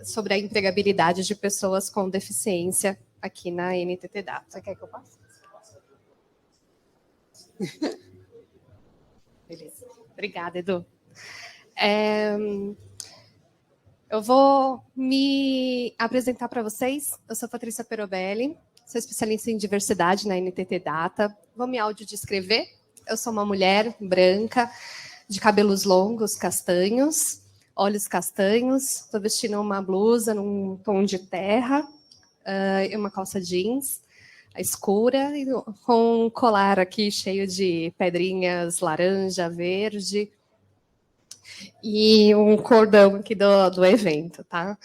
Sobre a empregabilidade de pessoas com deficiência aqui na NTT Data. Você quer que eu passe? Beleza. Obrigada, Edu. Eu vou me apresentar para vocês. Eu sou Patrícia Perobelli, sou especialista em diversidade na NTT Data. Vou me audiodescrever. Eu sou uma mulher branca, de cabelos longos, castanhos, olhos castanhos. Estou vestindo uma blusa num tom de terra e uma calça jeans escura, e com um colar aqui cheio de pedrinhas laranja, verde, e um cordão aqui do evento, tá?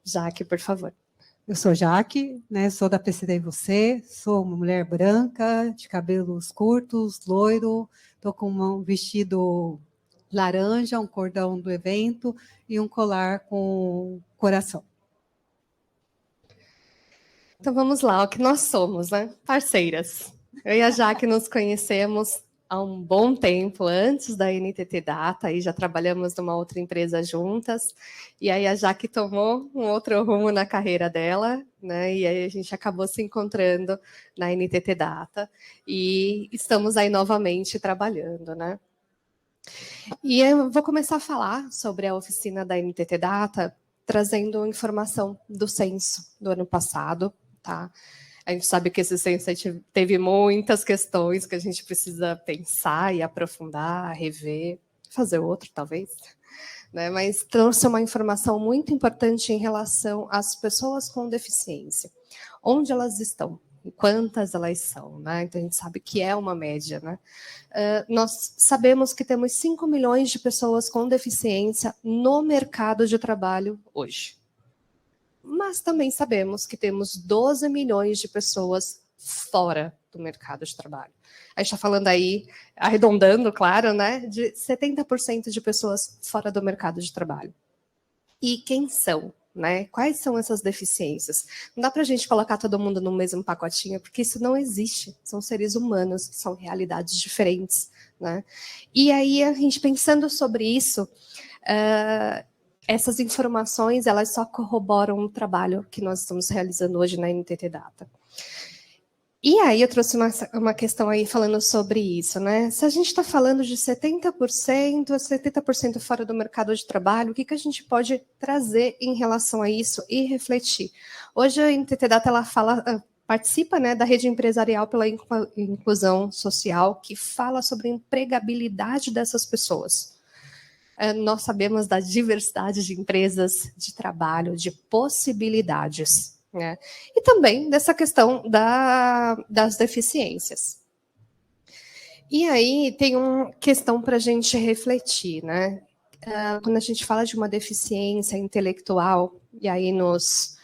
Jaque, por favor. Eu sou Jaque, né? Sou da PCD e Você, sou uma mulher branca, de cabelos curtos, loiro, estou com um vestido laranja, um cordão do evento e um colar com coração. Então vamos lá, o que nós somos, né? Parceiras. Eu e a Jaque nos conhecemos há um bom tempo, antes da NTT Data, e já trabalhamos numa outra empresa juntas, e aí a Jaque tomou um outro rumo na carreira dela, né, e aí a gente acabou se encontrando na NTT Data, e estamos aí novamente trabalhando, né. E eu vou começar a falar sobre a oficina da NTT Data, trazendo informação do censo do ano passado, tá? A gente sabe que esse censo teve muitas questões que a gente precisa pensar e aprofundar, rever, fazer outro, talvez, né? Mas trouxe uma informação muito importante em relação às pessoas com deficiência. Onde elas estão? E quantas elas são, né? Então, a gente sabe que é uma média, né? Nós sabemos que temos 5 milhões de pessoas com deficiência no mercado de trabalho hoje. Mas também sabemos que temos 12 milhões de pessoas fora do mercado de trabalho. A gente está falando aí, arredondando, claro, né, de 70% de pessoas fora do mercado de trabalho. E quem são? Né? Quais são essas deficiências? Não dá para a gente colocar todo mundo no mesmo pacotinho, porque isso não existe. São seres humanos, são realidades diferentes. Né? E aí, a gente pensando sobre isso, essas informações, elas só corroboram o trabalho que nós estamos realizando hoje na NTT Data. E aí eu trouxe uma questão aí falando sobre isso, né? Se a gente está falando de 70% a 70% fora do mercado de trabalho, o que a gente pode trazer em relação a isso e refletir? Hoje a NTT Data ela participa, né, da rede empresarial pela inclusão social, que fala sobre a empregabilidade dessas pessoas. Nós sabemos da diversidade de empresas de trabalho, de possibilidades, né? E também dessa questão das deficiências. E aí tem uma questão para a gente refletir, né? Quando a gente fala de uma deficiência intelectual, e aí nos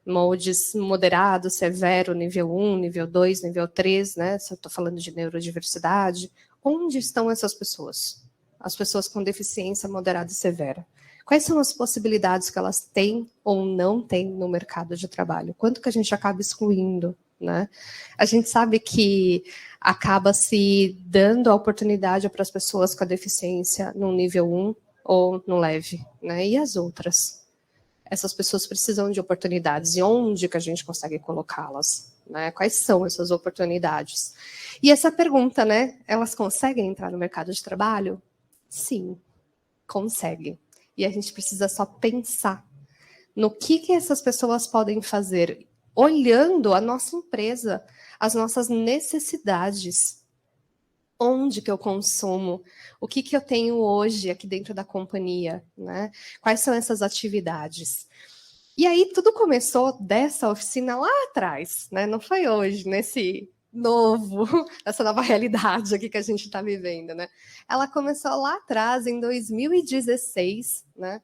moldes moderado, severo, nível 1, nível 2, nível 3, né? Se eu estou falando de neurodiversidade, onde estão essas pessoas? As pessoas com deficiência moderada e severa. Quais são as possibilidades que elas têm ou não têm no mercado de trabalho? Quanto que a gente acaba excluindo, né? A gente sabe que acaba se dando a oportunidade para as pessoas com a deficiência no nível 1 ou no leve, né? E as outras? Essas pessoas precisam de oportunidades. E onde que a gente consegue colocá-las? Né? Quais são essas oportunidades? E essa pergunta, né? Elas conseguem entrar no mercado de trabalho? Sim, conseguem. E a gente precisa só pensar no que essas pessoas podem fazer, olhando a nossa empresa, as nossas necessidades. Onde que eu consumo? O que eu tenho hoje aqui dentro da companhia? Né? Quais são essas atividades? E aí tudo começou dessa oficina lá atrás, né? Não foi hoje, essa nova realidade aqui que a gente está vivendo, né? Ela começou lá atrás, em 2016, né?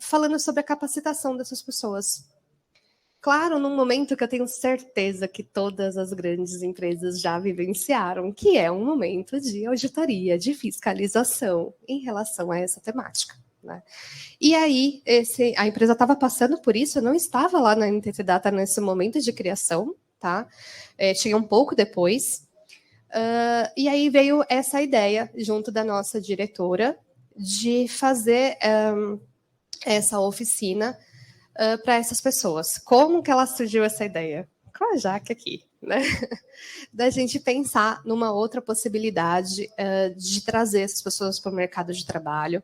Falando sobre a capacitação dessas pessoas. Claro, num momento que eu tenho certeza que todas as grandes empresas já vivenciaram, que é um momento de auditoria, de fiscalização em relação a essa temática. Né? E aí, a empresa estava passando por isso, eu não estava lá na NTT Data nesse momento de criação, tá? Tinha um pouco depois. E aí veio essa ideia, junto da nossa diretora, de fazer essa oficina para essas pessoas. Como que ela surgiu essa ideia? Com a Jaque aqui, né? Da gente pensar numa outra possibilidade de trazer essas pessoas para o mercado de trabalho.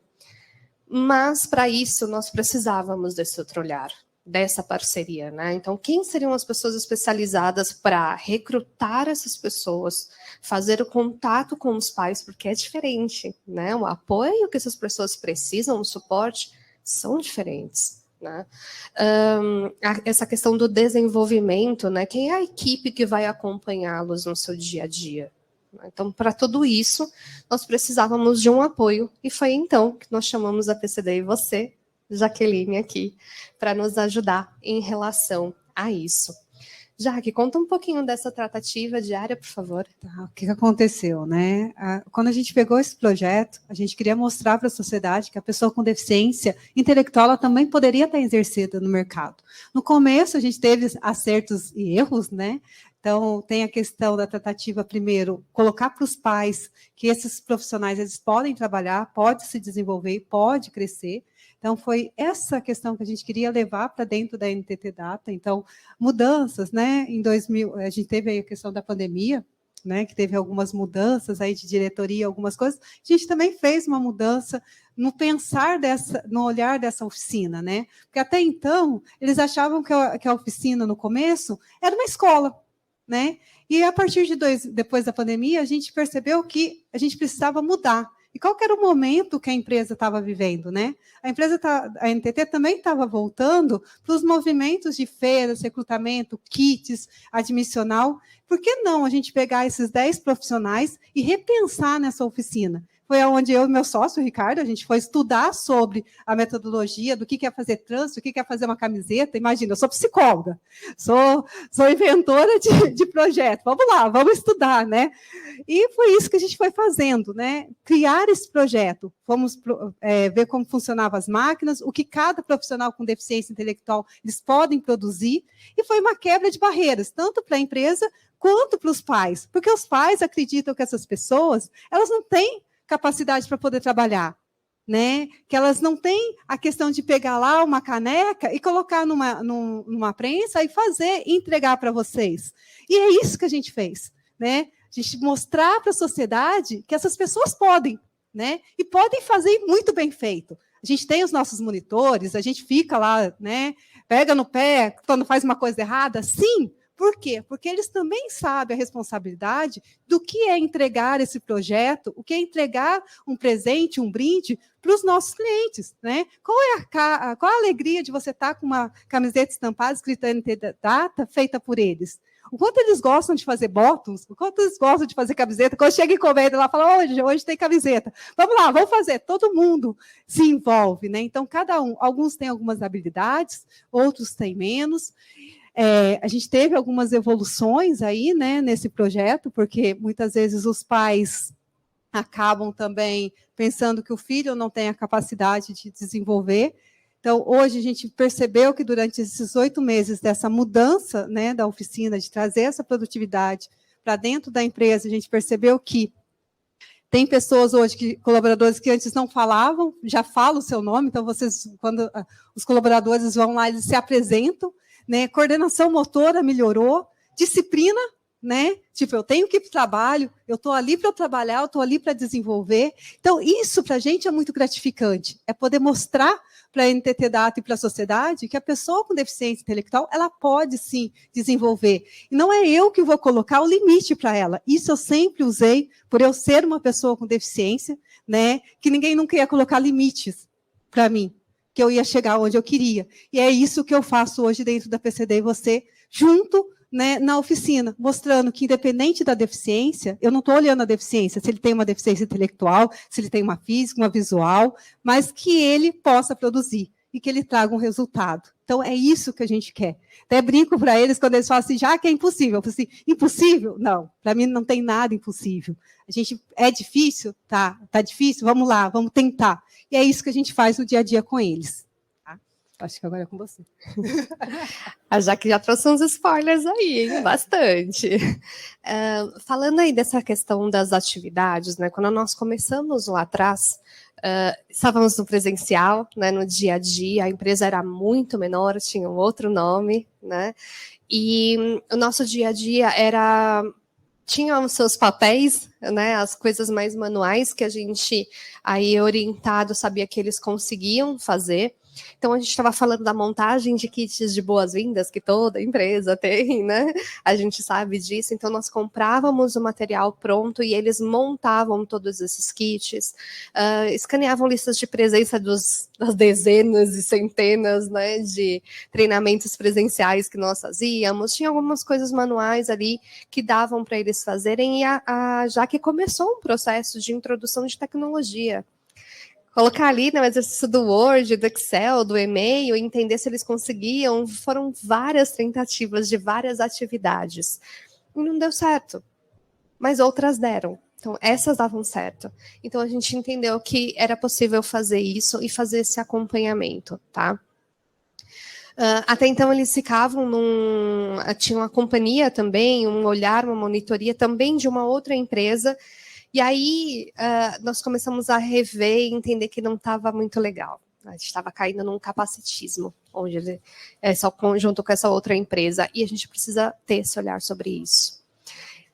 Mas, para isso, nós precisávamos desse outro olhar, dessa parceria, né? Então, quem seriam as pessoas especializadas para recrutar essas pessoas, fazer o contato com os pais, porque é diferente, né? O apoio que essas pessoas precisam, o suporte, são diferentes, né? Essa questão do desenvolvimento, né? Quem é a equipe que vai acompanhá-los no seu dia a dia? Então, para tudo isso, nós precisávamos de um apoio, e foi então que nós chamamos a PCD e você, Jaqueline, aqui, para nos ajudar em relação a isso. Jaque, conta um pouquinho dessa tratativa diária, por favor. Tá, o que aconteceu, né? Quando a gente pegou esse projeto, a gente queria mostrar para a sociedade que a pessoa com deficiência intelectual ela também poderia estar exercida no mercado. No começo, a gente teve acertos e erros, né? Então, tem a questão da tratativa, primeiro, colocar para os pais que esses profissionais eles podem trabalhar, pode se desenvolver, pode crescer. Então, foi essa questão que a gente queria levar para dentro da NTT Data. Então, mudanças, né? Em 2000, a gente teve aí a questão da pandemia, né? Que teve algumas mudanças aí de diretoria, algumas coisas. A gente também fez uma mudança no pensar no olhar dessa oficina, né? Porque até então, eles achavam que a oficina, no começo, era uma escola, né? E a partir depois da pandemia, a gente percebeu que a gente precisava mudar. E qual que era o momento que a empresa estava vivendo, né? A NTT também estava voltando para os movimentos de feiras, recrutamento, kits, admissional. Por que não a gente pegar esses 10 profissionais e repensar nessa oficina? Foi onde eu e meu sócio, o Ricardo, a gente foi estudar sobre a metodologia do que é fazer trânsito, o que é fazer uma camiseta. Imagina, eu sou psicóloga, sou inventora de projeto. Vamos lá, vamos estudar, né? E foi isso que a gente foi fazendo, né? Criar esse projeto. Fomos ver como funcionavam as máquinas, o que cada profissional com deficiência intelectual eles podem produzir. E foi uma quebra de barreiras, tanto para a empresa quanto para os pais. Porque os pais acreditam que essas pessoas, elas não têm capacidade para poder trabalhar, né? Que elas não têm a questão de pegar lá uma caneca e colocar numa prensa e fazer e entregar para vocês. E é isso que a gente fez, né? A gente mostrar para a sociedade que essas pessoas podem, né? E podem fazer muito bem feito. A gente tem os nossos monitores, a gente fica lá, né? Pega no pé quando faz uma coisa errada, sim. Por quê? Porque eles também sabem a responsabilidade do que é entregar esse projeto, o que é entregar um presente, um brinde para os nossos clientes, né? Qual a alegria de você estar com uma camiseta estampada, escrita NTT Data, feita por eles? O quanto eles gostam de fazer bottoms, o quanto eles gostam de fazer camiseta. Quando chega em encomenda, ela fala, hoje tem camiseta. Vamos lá, vamos fazer. Todo mundo se envolve, né? Então, alguns têm algumas habilidades, outros têm menos. A gente teve algumas evoluções aí, né, nesse projeto, porque muitas vezes os pais acabam também pensando que o filho não tem a capacidade de desenvolver. Então, hoje a gente percebeu que durante esses 8 meses dessa mudança, né, da oficina, de trazer essa produtividade para dentro da empresa, a gente percebeu que tem pessoas hoje, colaboradores que antes não falavam, já falam o seu nome, então quando os colaboradores vão lá, eles se apresentam, né? Coordenação motora melhorou, disciplina, né? Tipo, eu tenho que ir para o trabalho, eu estou ali para trabalhar, eu estou ali para desenvolver. Então, isso para a gente é muito gratificante, é poder mostrar para a NTT Data e para a sociedade que a pessoa com deficiência intelectual, ela pode sim desenvolver. E não é eu que vou colocar o limite para ela. Isso eu sempre usei, por eu ser uma pessoa com deficiência, né? Que ninguém nunca ia colocar limites para mim, que eu ia chegar onde eu queria. E é isso que eu faço hoje dentro da PCD e você, junto, né, na oficina, mostrando que, independente da deficiência, eu não estou olhando a deficiência, se ele tem uma deficiência intelectual, se ele tem uma física, uma visual, mas que ele possa produzir e que ele traga um resultado. Então, é isso que a gente quer. Até brinco para eles quando eles falam assim, já que é impossível. Eu falo assim, impossível? Não, para mim não tem nada impossível. É difícil? Tá difícil? Vamos lá, vamos tentar. E é isso que a gente faz no dia a dia com eles. Acho que agora é com você. A Jaque já trouxe uns spoilers aí, hein? Bastante. Falando aí dessa questão das atividades, né? Quando nós começamos lá atrás, Estávamos no presencial, né, no dia a dia, a empresa era muito menor, tinha um outro nome, né, e o nosso dia a dia tinha os seus papéis, né, as coisas mais manuais que a gente, aí orientado, sabia que eles conseguiam fazer. Então, a gente estava falando da montagem de kits de boas-vindas, que toda empresa tem, né? A gente sabe disso. Então, nós comprávamos o material pronto e eles montavam todos esses kits, escaneavam listas de presença das dezenas e centenas, né, de treinamentos presenciais que nós fazíamos. Tinha algumas coisas manuais ali que davam para eles fazerem, e já que começou um processo de introdução de tecnologia. Colocar ali no exercício do Word, do Excel, do e-mail, entender se eles conseguiam, foram várias tentativas de várias atividades. E não deu certo, mas outras deram. Então, essas davam certo. Então, a gente entendeu que era possível fazer isso e fazer esse acompanhamento, tá? Até então, eles ficavam tinha uma companhia também, um olhar, uma monitoria também de uma outra empresa. E aí, nós começamos a rever e entender que não estava muito legal. A gente estava caindo num capacitismo, onde ele só junto com essa outra empresa. E a gente precisa ter esse olhar sobre isso.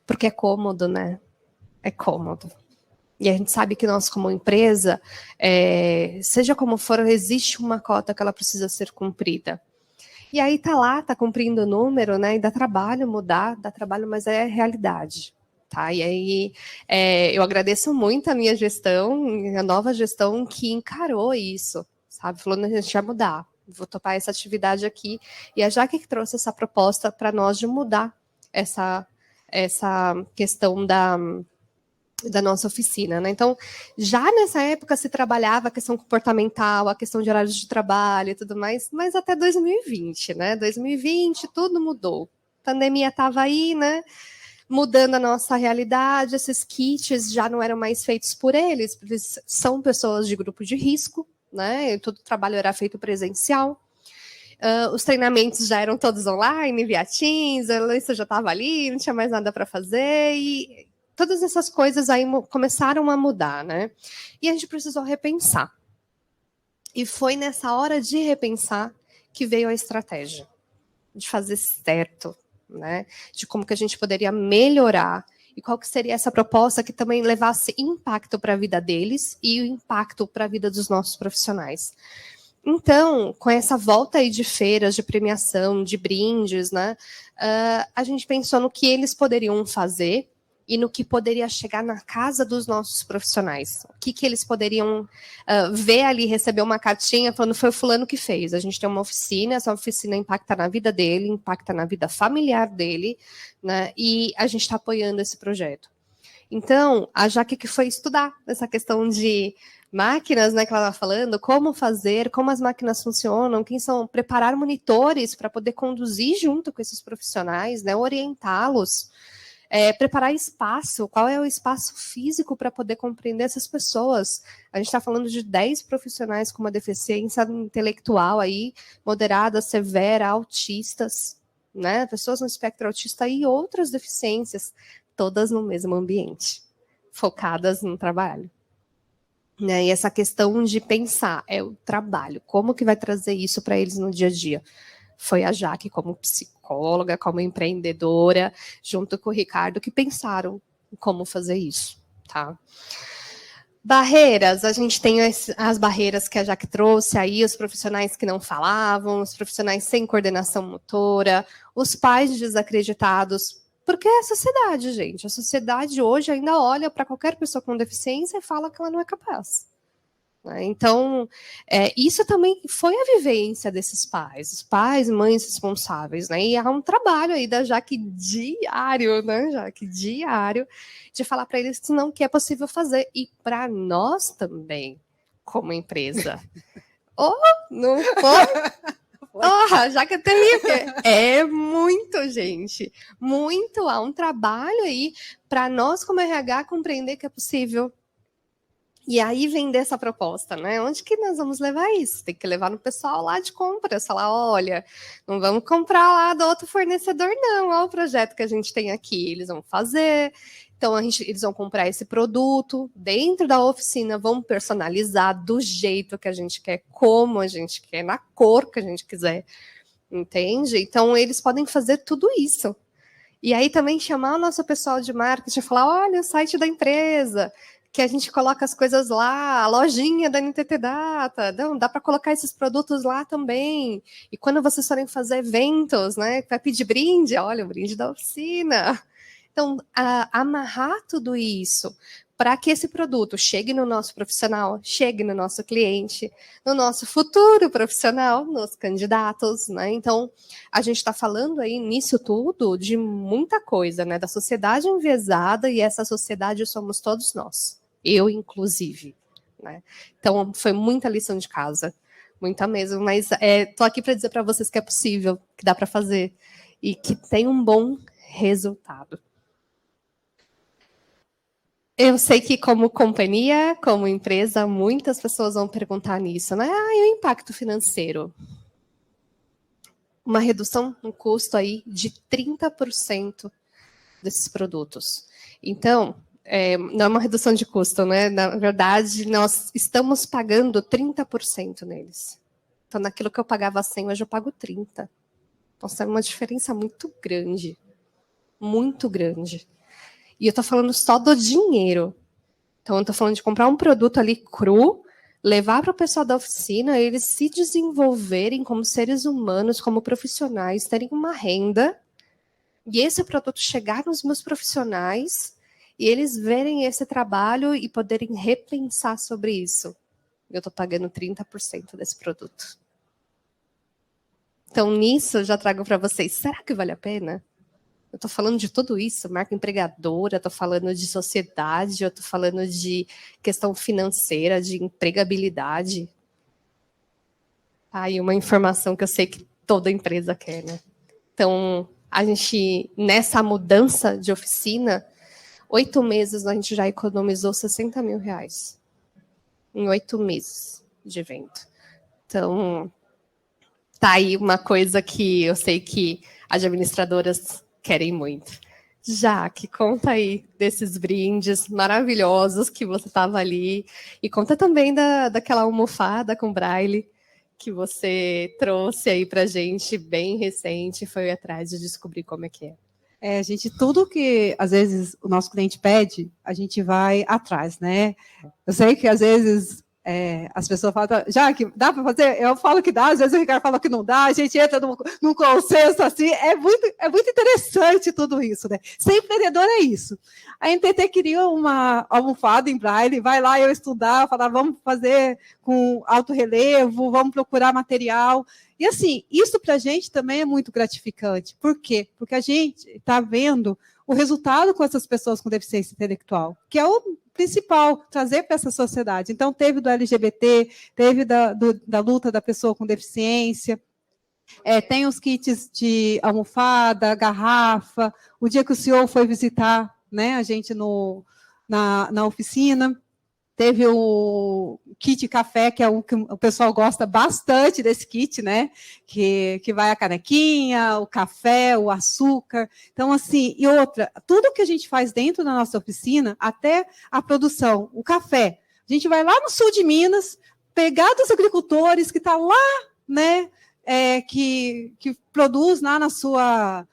Porque é cômodo, né? É cômodo. E a gente sabe que nós, como empresa, seja como for, existe uma cota que ela precisa ser cumprida. E aí tá cumprindo o número, né? E dá trabalho mudar, dá trabalho, mas é realidade. Tá? E aí eu agradeço muito a minha gestão, a nova gestão que encarou isso, sabe? Falou, a gente vai mudar, vou topar essa atividade aqui. E a Jaque que trouxe essa proposta para nós de mudar essa questão da nossa oficina, né? Então, já nessa época se trabalhava a questão comportamental, a questão de horários de trabalho e tudo mais, mas até 2020, né? 2020 tudo mudou. A pandemia estava aí, né? Mudando a nossa realidade, esses kits já não eram mais feitos por eles, porque eles são pessoas de grupo de risco, né? Todo o trabalho era feito presencial. Os treinamentos já eram todos online, via Teams, a lista já estava ali, não tinha mais nada para fazer, e todas essas coisas aí começaram a mudar, né? E a gente precisou repensar. E foi nessa hora de repensar que veio a estratégia de fazer certo, né? De como que a gente poderia melhorar e qual que seria essa proposta que também levasse impacto para a vida deles e o impacto para a vida dos nossos profissionais. Então, com essa volta aí de feiras, de premiação, de brindes, né? A gente pensou no que eles poderiam fazer e no que poderia chegar na casa dos nossos profissionais. O que eles poderiam ver ali, receber uma cartinha falando foi o fulano que fez. A gente tem uma oficina, essa oficina impacta na vida dele, impacta na vida familiar dele, né? E a gente está apoiando esse projeto. Então, a Jaque que foi estudar essa questão de máquinas, né, que ela estava falando, como fazer, como as máquinas funcionam, quem são, preparar monitores para poder conduzir junto com esses profissionais, né, orientá-los, preparar espaço, qual é o espaço físico para poder compreender essas pessoas. A gente está falando de 10 profissionais com uma deficiência intelectual aí, moderada, severa, autistas, né, pessoas no espectro autista e outras deficiências, todas no mesmo ambiente, focadas no trabalho. Né? E essa questão de pensar, o trabalho, como que vai trazer isso para eles no dia a dia? Foi a Jaque, como psicóloga, como empreendedora, junto com o Ricardo, que pensaram em como fazer isso. Tá? Barreiras, a gente tem as barreiras que a Jaque trouxe aí, os profissionais que não falavam, os profissionais sem coordenação motora, os pais desacreditados, porque é a sociedade, gente. A sociedade hoje ainda olha para qualquer pessoa com deficiência e fala que ela não é capaz. Né? Então, isso também foi a vivência desses pais, os pais e mães responsáveis. Né? E há um trabalho aí da Jaque diário, né, Jaque, diário, de falar para eles que não que é possível fazer. E para nós também, como empresa. Não foi? Já que eu tenho que... É muito, gente. Muito. Há um trabalho aí para nós, como RH, compreender que é possível. E aí vender essa proposta, né? Onde que nós vamos levar isso? Tem que levar no pessoal lá de compras, falar, olha, não vamos comprar lá do outro fornecedor, não. Olha o projeto que a gente tem aqui, eles vão fazer. Então, eles vão comprar esse produto dentro da oficina, vão personalizar do jeito que a gente quer, como a gente quer, na cor que a gente quiser, entende? Então, eles podem fazer tudo isso. E aí também chamar o nosso pessoal de marketing e falar, olha, o site da empresa, que a gente coloca as coisas lá, a lojinha da NTT Data, não, dá para colocar esses produtos lá também. E quando vocês forem fazer eventos, né, vai pedir brinde, olha, o brinde da oficina. Então, amarrar tudo isso para que esse produto chegue no nosso profissional, chegue no nosso cliente, no nosso futuro profissional, nos candidatos, né? Então, a gente está falando aí nisso tudo de muita coisa, né? Da sociedade enviesada, e essa sociedade somos todos nós, eu inclusive, né? Então, foi muita lição de casa, muita mesmo, mas tô aqui para dizer para vocês que é possível, que dá para fazer e que tem um bom resultado. Eu sei que como companhia, como empresa, muitas pessoas vão perguntar nisso, né? Ah, e o impacto financeiro? Uma redução no custo aí de 30% desses produtos. Então, não é uma redução de custo, né? Na verdade, nós estamos pagando 30% neles. Então, naquilo que eu pagava 100, hoje eu pago 30. Então, é uma diferença muito grande. Muito grande. E eu estou falando só do dinheiro. Então, eu estou falando de comprar um produto ali cru, levar para o pessoal da oficina, eles se desenvolverem como seres humanos, como profissionais, terem uma renda, e esse produto chegar nos meus profissionais, e eles verem esse trabalho e poderem repensar sobre isso. Eu estou pagando 30% desse produto. Então, nisso, eu já trago para vocês, será que vale a pena? Eu estou falando de tudo isso, marca empregadora, estou falando de sociedade, eu estou falando de questão financeira, de empregabilidade. Aí uma informação que eu sei que toda empresa quer, né? Então, a gente, nessa mudança de oficina, 8 meses a gente já economizou 60 mil reais. Em 8 meses de evento. Então, tá aí uma coisa que eu sei que as administradoras querem muito. Jaque, conta aí desses brindes maravilhosos que você estava ali. E conta também daquela almofada com braille que você trouxe aí para gente, bem recente, foi atrás de descobrir como é que é. Gente, tudo que às vezes o nosso cliente pede, a gente vai atrás, né? Eu sei que às vezes as pessoas falam, já que dá para fazer? Eu falo que dá, às vezes o Ricardo fala que não dá, a gente entra num consenso assim, é muito interessante tudo isso, né? Ser empreendedor é isso. A NTT criou uma almofada em braille, vai lá eu estudar, falar, vamos fazer com alto relevo, vamos procurar material. E assim, isso para a gente também é muito gratificante. Por quê? Porque a gente está vendo o resultado com essas pessoas com deficiência intelectual, que é o principal, trazer para essa sociedade. Então, teve do LGBT, teve da luta da pessoa com deficiência, tem os kits de almofada, garrafa, o dia que o senhor foi visitar, né, a gente na oficina, teve o kit café, que é o que o pessoal gosta bastante desse kit, né? Que vai a canequinha, o café, o açúcar. Então, assim, e outra, tudo que a gente faz dentro da nossa oficina, até a produção, o café, a gente vai lá no sul de Minas, pegar dos agricultores que está lá, né? Que produz lá na sua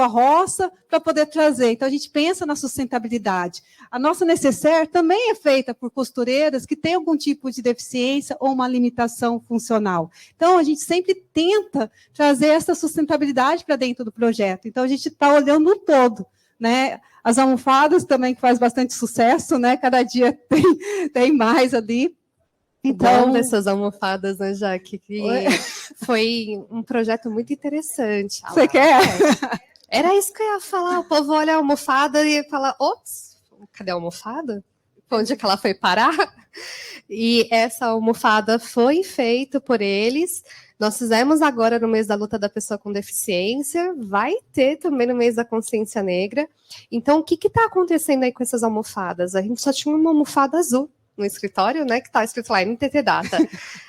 roça, para poder trazer. Então, a gente pensa na sustentabilidade. A nossa necessaire também é feita por costureiras que têm algum tipo de deficiência ou uma limitação funcional. Então, a gente sempre tenta trazer essa sustentabilidade para dentro do projeto. Então, a gente está olhando no todo, né? As almofadas também, que faz bastante sucesso, né? Cada dia tem mais ali. Então, dessas almofadas, né, Jaque? Foi um projeto muito interessante. Você quer? Era isso que eu ia falar. O povo olha a almofada e fala, ops, cadê a almofada? Onde é que ela foi parar? E essa almofada foi feita por eles. Nós fizemos agora no mês da luta da pessoa com deficiência. Vai ter também no mês da consciência negra. Então, o que está acontecendo aí com essas almofadas? A gente só tinha uma almofada azul. no escritório, né, que está escrito lá, NTT Data.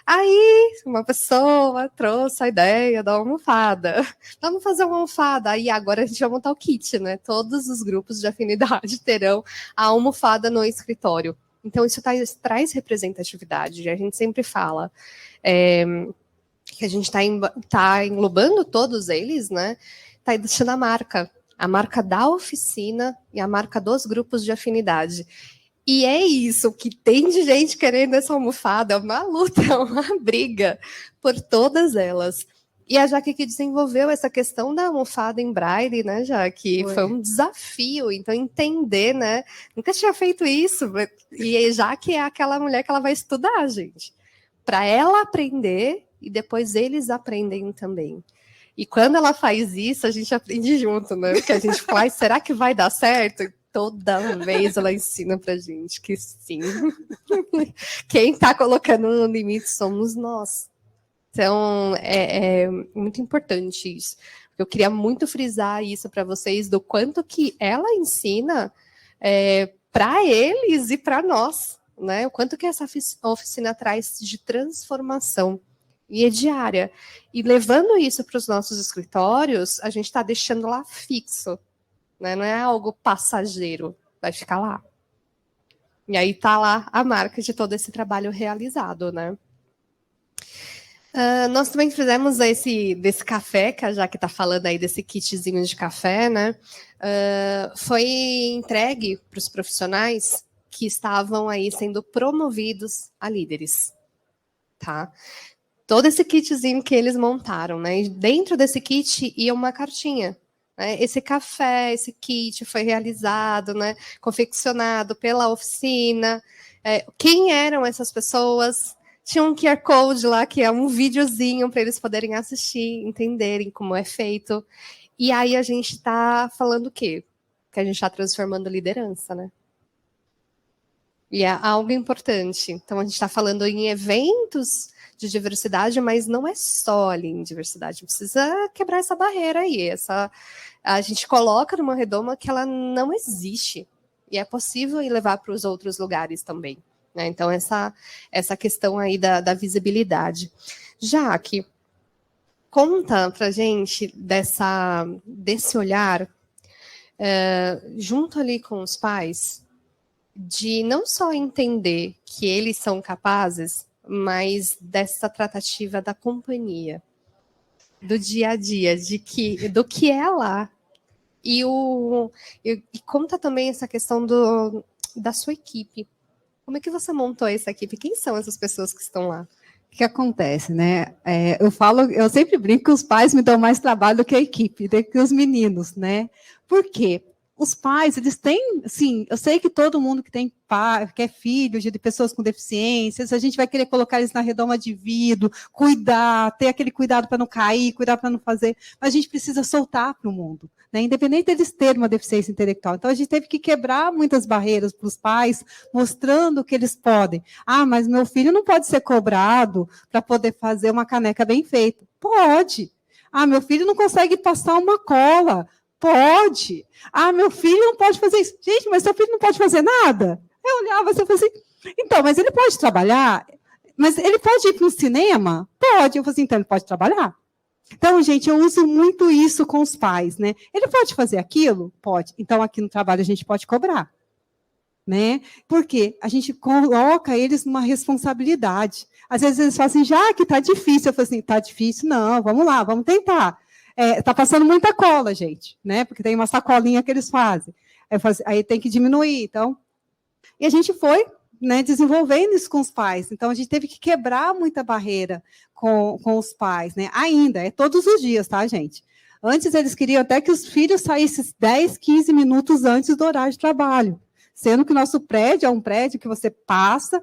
Aí, uma pessoa trouxe a ideia da almofada. Vamos fazer uma almofada. Aí, agora a gente vai montar o kit, né? Todos os grupos de afinidade terão a almofada no escritório. Então, isso traz representatividade. A gente sempre fala que a gente está englobando todos eles, né? Está deixando a marca da oficina e a marca dos grupos de afinidade. E é isso, que tem de gente querendo essa almofada, é uma luta, é uma briga por todas elas. E a Jaque que desenvolveu essa questão da almofada em braille, né, Jaque? Foi um desafio, então entender, né? Nunca tinha feito isso, e Jaque é aquela mulher que ela vai estudar, gente. Para ela aprender, e depois eles aprendem também. E quando ela faz isso, a gente aprende junto, né? Porque a gente faz, será que vai dar certo? Toda vez ela ensina pra gente que sim. Quem está colocando no limite somos nós. Então, é muito importante isso. Eu queria muito frisar isso para vocês, do quanto que ela ensina para eles e para nós, né? O quanto que essa oficina traz de transformação. E é diária. E levando isso para os nossos escritórios, a gente está deixando lá fixo. Né? Não é algo passageiro, vai ficar lá. E aí está lá a marca de todo esse trabalho realizado, né? Nós também fizemos desse café, que a Jaque está falando aí desse kitzinho de café, né? Foi entregue para os profissionais que estavam aí sendo promovidos a líderes, tá? Todo esse kitzinho que eles montaram, né? E dentro desse kit ia uma cartinha. Esse café, esse kit foi realizado, né, confeccionado pela oficina. Quem eram essas pessoas? Tinha um QR Code lá, que é um videozinho para eles poderem assistir, entenderem como é feito. E aí a gente está falando o quê? Que a gente está transformando liderança, né? E é algo importante. Então, a gente está falando em eventos de diversidade, mas não é só ali em diversidade. Precisa quebrar essa barreira aí. A gente coloca numa redoma que ela não existe. E é possível ir levar para os outros lugares também. Né? Então, essa questão aí da visibilidade. Jaque, conta para a gente desse olhar, junto ali com os pais, de não só entender que eles são capazes, mas dessa tratativa da companhia, do dia a dia, do que é lá. E conta também essa questão da sua equipe. Como é que você montou essa equipe? Quem são essas pessoas que estão lá? O que acontece, né? Eu sempre brinco que os pais me dão mais trabalho do que a equipe, do que os meninos, né? Por quê? Os pais, eles têm, sim, eu sei que todo mundo que tem pai, que é filho de pessoas com deficiências, a gente vai querer colocar eles na redoma de vidro, cuidar, ter aquele cuidado para não cair, cuidar para não fazer, mas a gente precisa soltar para o mundo, né? Independente deles terem uma deficiência intelectual. Então, a gente teve que quebrar muitas barreiras para os pais, mostrando que eles podem. Ah, mas meu filho não pode ser cobrado para poder fazer uma caneca bem feita. Pode. Ah, meu filho não consegue passar uma cola. Pode. Ah, meu filho não pode fazer isso. Gente, mas seu filho não pode fazer nada? Eu olhava assim e falei assim, então, mas ele pode trabalhar? Mas ele pode ir para o cinema? Pode. Eu falei assim, então ele pode trabalhar? Então, gente, eu uso muito isso com os pais, né? Ele pode fazer aquilo? Pode. Então, aqui no trabalho a gente pode cobrar. Né? Porque a gente coloca eles numa responsabilidade. Às vezes eles falam assim, já que está difícil. Eu falo assim, está difícil? Não, vamos lá, vamos tentar. Está passando muita cola, gente, né? Porque tem uma sacolinha que eles fazem. Aí tem que diminuir, então. E a gente foi, né, desenvolvendo isso com os pais. Então, a gente teve que quebrar muita barreira com os pais, né? Ainda, todos os dias, tá, gente? Antes, eles queriam até que os filhos saíssem 10, 15 minutos antes do horário de trabalho. Sendo que o nosso prédio é um prédio que você passa,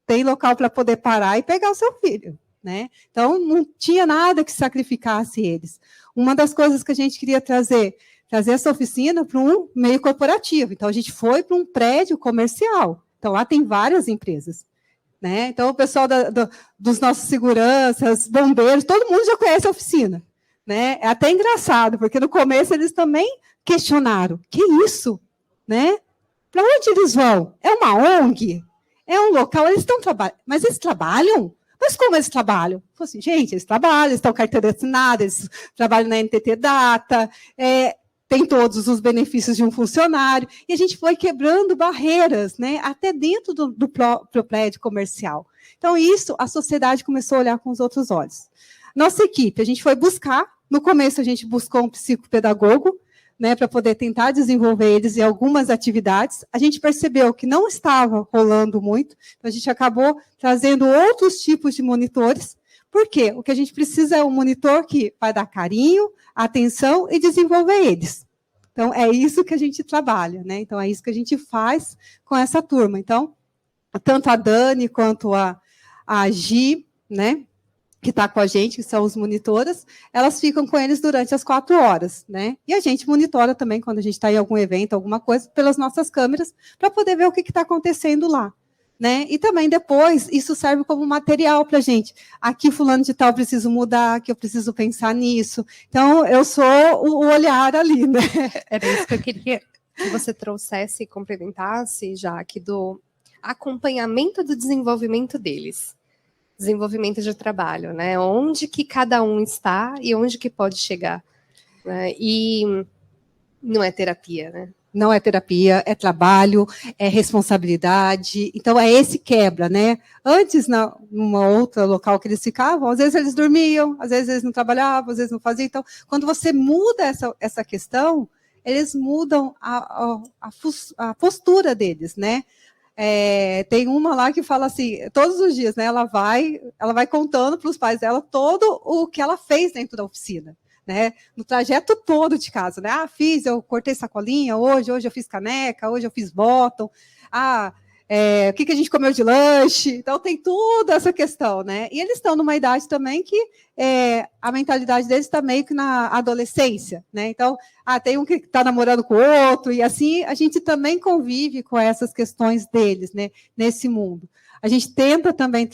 tem local para poder parar e pegar o seu filho. Né? Então, não tinha nada que sacrificasse eles. Uma das coisas que a gente queria trazer essa oficina para um meio corporativo. Então, a gente foi para um prédio comercial. Então, lá tem várias empresas. Né? Então, o pessoal dos nossos seguranças, bombeiros, todo mundo já conhece a oficina. Né? É até engraçado, porque no começo eles também questionaram. Que isso? Né? Para onde eles vão? É uma ONG? é um local, eles estão trabalhando, mas eles trabalham? Mas como eles trabalham? Eu falei assim, gente, eles trabalham, eles estão carteira assinada, eles trabalham na NTT Data, tem todos os benefícios de um funcionário, e a gente foi quebrando barreiras, né, até dentro do próprio prédio comercial. Então, isso, a sociedade começou a olhar com os outros olhos. Nossa equipe, a gente foi buscar, no começo a gente buscou um psicopedagogo, né, para poder tentar desenvolver eles em algumas atividades. A gente percebeu que não estava rolando muito, então a gente acabou trazendo outros tipos de monitores. Por quê? O que a gente precisa é um monitor que vai dar carinho, atenção e desenvolver eles. Então, é isso que a gente trabalha, né? Então, é isso que a gente faz com essa turma. Então, tanto a Dani quanto a Gi, né, que está com a gente, que são os monitoras, elas ficam com eles durante as 4 horas, né? E a gente monitora também, quando a gente está em algum evento, alguma coisa, pelas nossas câmeras, para poder ver o que está acontecendo lá. Né? E também depois, isso serve como material para a gente. Aqui, fulano de tal, preciso mudar, que eu preciso pensar nisso. Então, eu sou o olhar ali, né? Era isso que eu queria que você trouxesse e complementasse, Jaque, do acompanhamento do desenvolvimento deles. Desenvolvimento de trabalho, né? Onde que cada um está e onde que pode chegar. Né? E não é terapia, né? Não é terapia, é trabalho, é responsabilidade. Então, é esse quebra, né? Antes, numa outra local que eles ficavam, às vezes eles dormiam, às vezes eles não trabalhavam, às vezes não faziam. Então, quando você muda essa questão, eles mudam a postura deles, né? Tem uma lá que fala assim, todos os dias, né? Ela vai contando para os pais dela todo o que ela fez dentro da oficina. Né, no trajeto todo de casa, né? Eu cortei sacolinha hoje eu fiz caneca, hoje eu fiz bottom, o que a gente comeu de lanche, então tem toda essa questão, né? E eles estão numa idade também que a mentalidade deles está meio que na adolescência, né? Então, tem um que está namorando com o outro, e assim a gente também convive com essas questões deles, né? Nesse mundo. A gente tenta também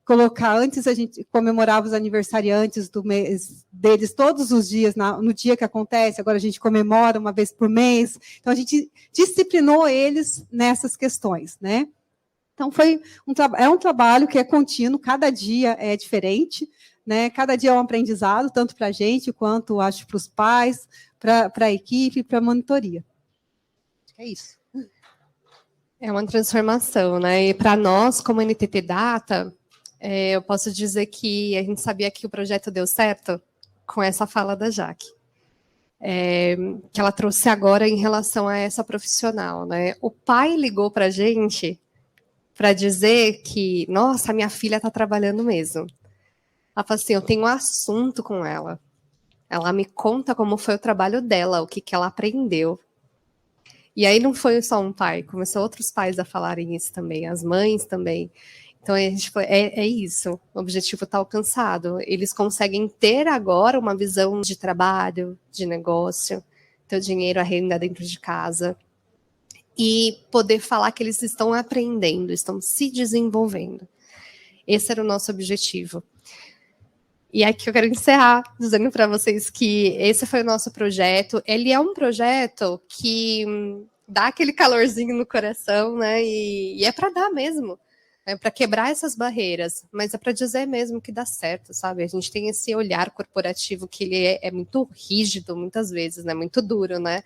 colocar, antes a gente comemorava os aniversariantes do mês deles todos os dias, no dia que acontece, agora a gente comemora uma vez por mês, então a gente disciplinou eles nessas questões, né? Então é um trabalho que é contínuo, cada dia é diferente, né? Cada dia é um aprendizado, tanto para a gente, quanto, acho, para os pais, para a equipe, para a monitoria. É isso. É uma transformação, né? E para nós, como NTT Data, eu posso dizer que a gente sabia que o projeto deu certo com essa fala da Jaque, que ela trouxe agora em relação a essa profissional, né? O pai ligou para a gente para dizer que, nossa, minha filha está trabalhando mesmo. Ela falou assim, eu tenho um assunto com ela. Ela me conta como foi o trabalho dela, o que ela aprendeu. E aí não foi só um pai, começou outros pais a falarem isso também, as mães também. Então, a gente foi, é isso, o objetivo está alcançado. Eles conseguem ter agora uma visão de trabalho, de negócio, ter o dinheiro, a renda dentro de casa, e poder falar que eles estão aprendendo, estão se desenvolvendo. Esse era o nosso objetivo. E aqui eu quero encerrar dizendo para vocês que esse foi o nosso projeto. Ele é um projeto que dá aquele calorzinho no coração, né? E é para dar mesmo. Para quebrar essas barreiras, mas é para dizer mesmo que dá certo, sabe? A gente tem esse olhar corporativo que ele é muito rígido, muitas vezes, né? Muito duro, né?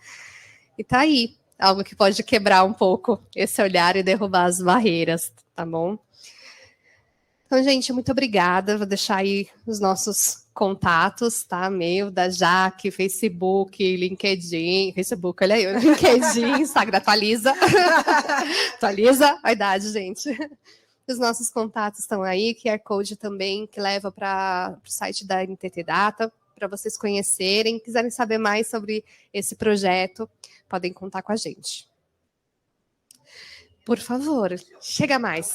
E tá aí, algo que pode quebrar um pouco esse olhar e derrubar as barreiras, tá bom? Então, gente, muito obrigada. Vou deixar aí os nossos contatos, tá? Meu, da Jaque, Facebook, LinkedIn. Facebook, olha aí, LinkedIn, Instagram, atualiza. Atualiza a idade, gente. Os nossos contatos estão aí, QR Code também, que leva para o site da NTT Data, para vocês conhecerem. Quiserem saber mais sobre esse projeto, podem contar com a gente. Por favor, chega mais.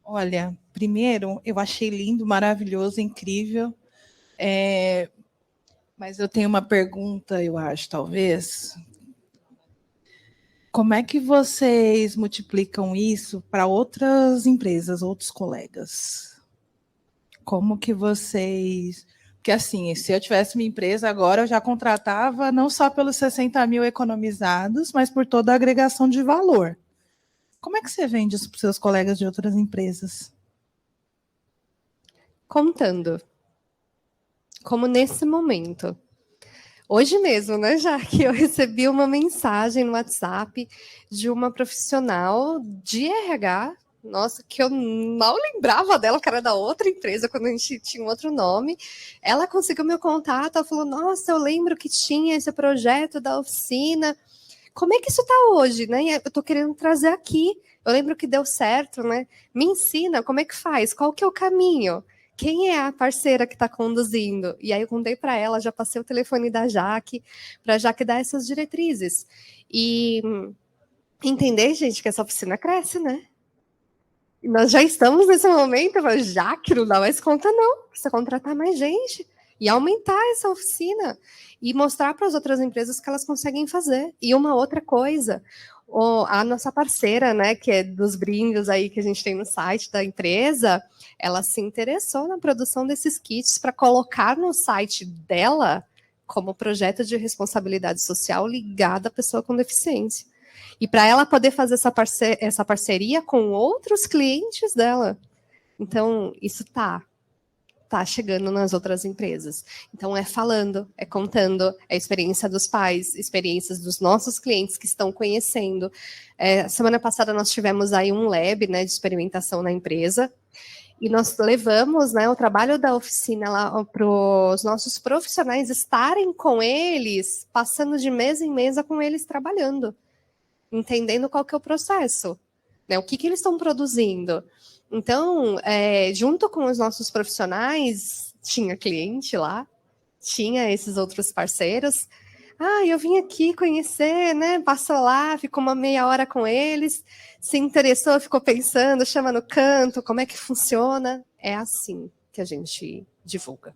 Olha, primeiro, eu achei lindo, maravilhoso, incrível. Mas eu tenho uma pergunta, eu acho, talvez. Como é que vocês multiplicam isso para outras empresas, outros colegas? Como que vocês... Porque, assim, se eu tivesse minha empresa agora, eu já contratava não só pelos 60 mil economizados, mas por toda a agregação de valor. Como é que você vende isso para os seus colegas de outras empresas? Contando. Como nesse momento. Hoje mesmo, né, já que eu recebi uma mensagem no WhatsApp de uma profissional de RH, nossa, que eu mal lembrava dela, que era da outra empresa, quando a gente tinha um outro nome. Ela conseguiu meu contato, ela falou, nossa, eu lembro que tinha esse projeto da oficina. Como é que isso está hoje, né? Eu estou querendo trazer aqui. Eu lembro que deu certo, né? Me ensina, como é que faz? Qual que é o caminho? Quem é a parceira que está conduzindo? E aí eu contei para ela, já passei o telefone da Jaque, para a Jaque dar essas diretrizes. E entender, gente, que essa oficina cresce, né? E nós já estamos nesse momento, mas Jaque, não dá mais conta, não. Precisa contratar mais gente e aumentar essa oficina e mostrar para as outras empresas que elas conseguem fazer. E uma outra coisa, a nossa parceira, né, que é dos brindes aí que a gente tem no site da empresa, ela se interessou na produção desses kits para colocar no site dela como projeto de responsabilidade social ligado à pessoa com deficiência. E para ela poder fazer essa parceria com outros clientes dela. Então, isso tá chegando nas outras empresas. Então, é falando, é contando, é a experiência dos pais, experiências dos nossos clientes que estão conhecendo. Semana passada nós tivemos aí um lab, né, de experimentação na empresa, e nós levamos, né, o trabalho da oficina lá para os nossos profissionais estarem com eles, passando de mesa em mesa com eles trabalhando, entendendo qual que é o processo, né, o que eles estão produzindo. Então, junto com os nossos profissionais, tinha cliente lá, tinha esses outros parceiros. Eu vim aqui conhecer, né? Passou lá, ficou uma meia hora com eles, se interessou, ficou pensando, chama no canto, como é que funciona. É assim que a gente divulga.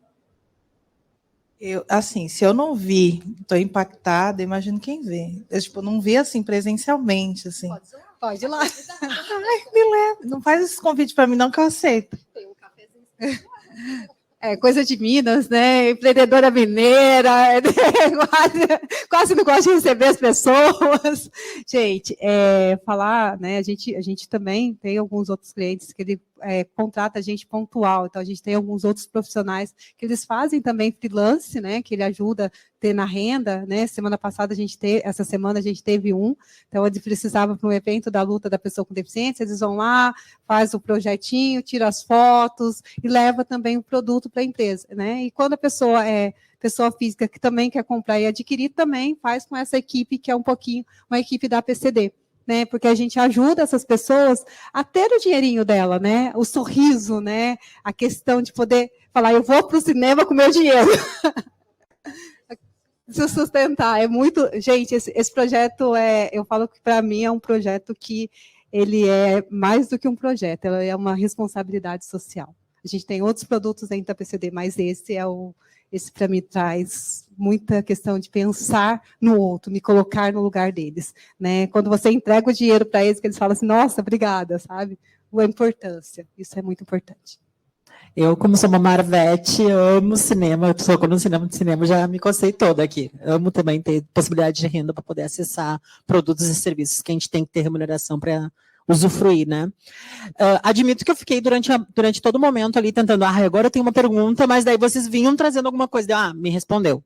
Assim, se eu não vi, estou impactada, imagino quem vê. Eu não vi assim presencialmente, assim. Pode ir lá. Ai, me leva. Não faz esse convite para mim, não, que eu aceito. Tem um cafezinho. Coisa de Minas, né? Empreendedora mineira, quase não gosta de receber as pessoas. Gente, falar, né? A gente também tem alguns outros clientes que ele contrata gente pontual, então a gente tem alguns outros profissionais que eles fazem também freelance, né? Que ele ajuda a ter na renda, né? Essa semana a gente teve então eles precisavam para um evento da luta da pessoa com deficiência, eles vão lá, faz o projetinho, tira as fotos e leva também o produto para a empresa, né? E quando a pessoa pessoa física que também quer comprar e adquirir, também faz com essa equipe que é um pouquinho uma equipe da PCD. Né, porque a gente ajuda essas pessoas a ter o dinheirinho dela, né? O sorriso, né? A questão de poder falar, eu vou para o cinema com meu dinheiro. Se sustentar, é muito... Gente, esse projeto, eu falo que para mim é um projeto que ele é mais do que um projeto, ela é uma responsabilidade social. A gente tem outros produtos dentro da PCD, mas esse para mim traz muita questão de pensar no outro, me colocar no lugar deles, né? Quando você entrega o dinheiro para eles, que eles falam assim, nossa, obrigada, sabe? A importância, isso é muito importante. Eu, como sou uma Marvete, amo cinema, eu estou no cinema, já me cocei toda aqui. Amo também ter possibilidade de renda para poder acessar produtos e serviços que a gente tem que ter remuneração para usufruir, né? Admito que eu fiquei durante todo o momento ali tentando, agora eu tenho uma pergunta, mas daí vocês vinham trazendo alguma coisa, me respondeu.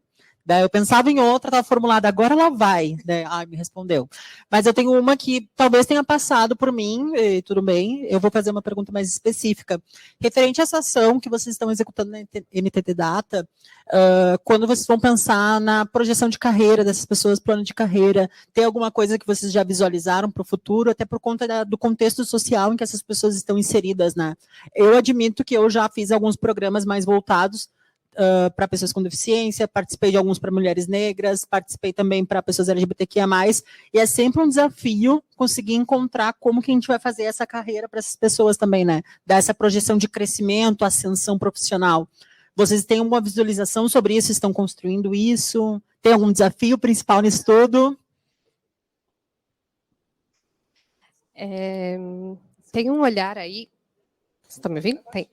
Daí eu pensava em outra, estava formulada, agora ela vai. Daí, me respondeu. Mas eu tenho uma que talvez tenha passado por mim, e tudo bem, eu vou fazer uma pergunta mais específica. Referente a essa ação que vocês estão executando na NTT Data, quando vocês vão pensar na projeção de carreira dessas pessoas, plano de carreira, tem alguma coisa que vocês já visualizaram para o futuro, até por conta do contexto social em que essas pessoas estão inseridas, né? Eu admito que eu já fiz alguns programas mais voltados para pessoas com deficiência, participei de alguns para mulheres negras, participei também para pessoas LGBTQIA+, e é sempre um desafio conseguir encontrar como que a gente vai fazer essa carreira para essas pessoas também, né? Dar essa projeção de crescimento, ascensão profissional. Vocês têm uma visualização sobre isso? Estão construindo isso? Tem algum desafio principal nisso tudo? Tem um olhar aí. Você está me ouvindo? Tem.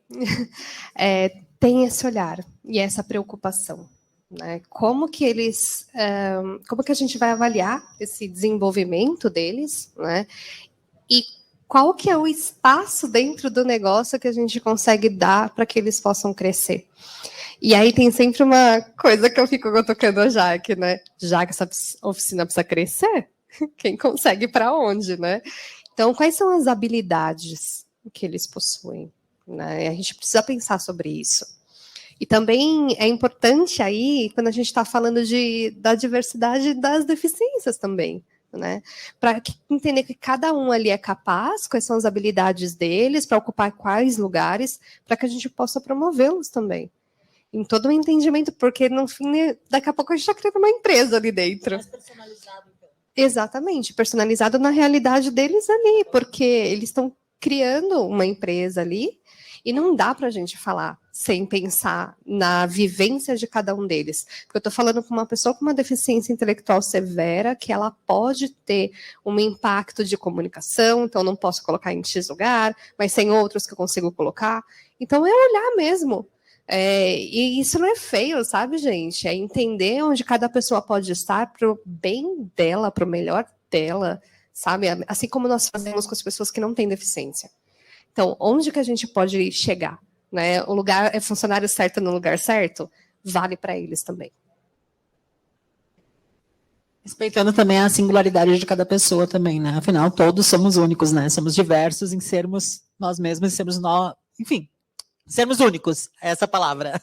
Tem esse olhar e essa preocupação, né? Como que a gente vai avaliar esse desenvolvimento deles, né? E qual que é o espaço dentro do negócio que a gente consegue dar para que eles possam crescer. E aí tem sempre uma coisa que eu fico tocando a Jaque, né? Jaque, essa oficina precisa crescer? Quem consegue para onde, né? Então, quais são as habilidades que eles possuem, né? A gente precisa pensar sobre isso. E também é importante aí, quando a gente está falando da diversidade das deficiências também, né? Para entender que cada um ali é capaz, quais são as habilidades deles, para ocupar quais lugares, para que a gente possa promovê-los também. Em todo o entendimento, porque no fim, daqui a pouco a gente está criando uma empresa ali dentro. Mais personalizado, então. Exatamente, personalizado na realidade deles ali, porque eles estão criando uma empresa ali, e não dá para a gente falar sem pensar na vivência de cada um deles. Porque eu estou falando com uma pessoa com uma deficiência intelectual severa, que ela pode ter um impacto de comunicação, então não posso colocar em X lugar, mas tem outros que eu consigo colocar. Então é olhar mesmo. E isso não é feio, sabe, gente? É entender onde cada pessoa pode estar para o bem dela, para o melhor dela, sabe? Assim como nós fazemos com as pessoas que não têm deficiência. Então, onde que a gente pode chegar? Né? O lugar é funcionário certo no lugar certo? Vale para eles também. Respeitando também a singularidade de cada pessoa também, né? Afinal, todos somos únicos, né? Somos diversos em sermos nós mesmos, sermos únicos, essa palavra.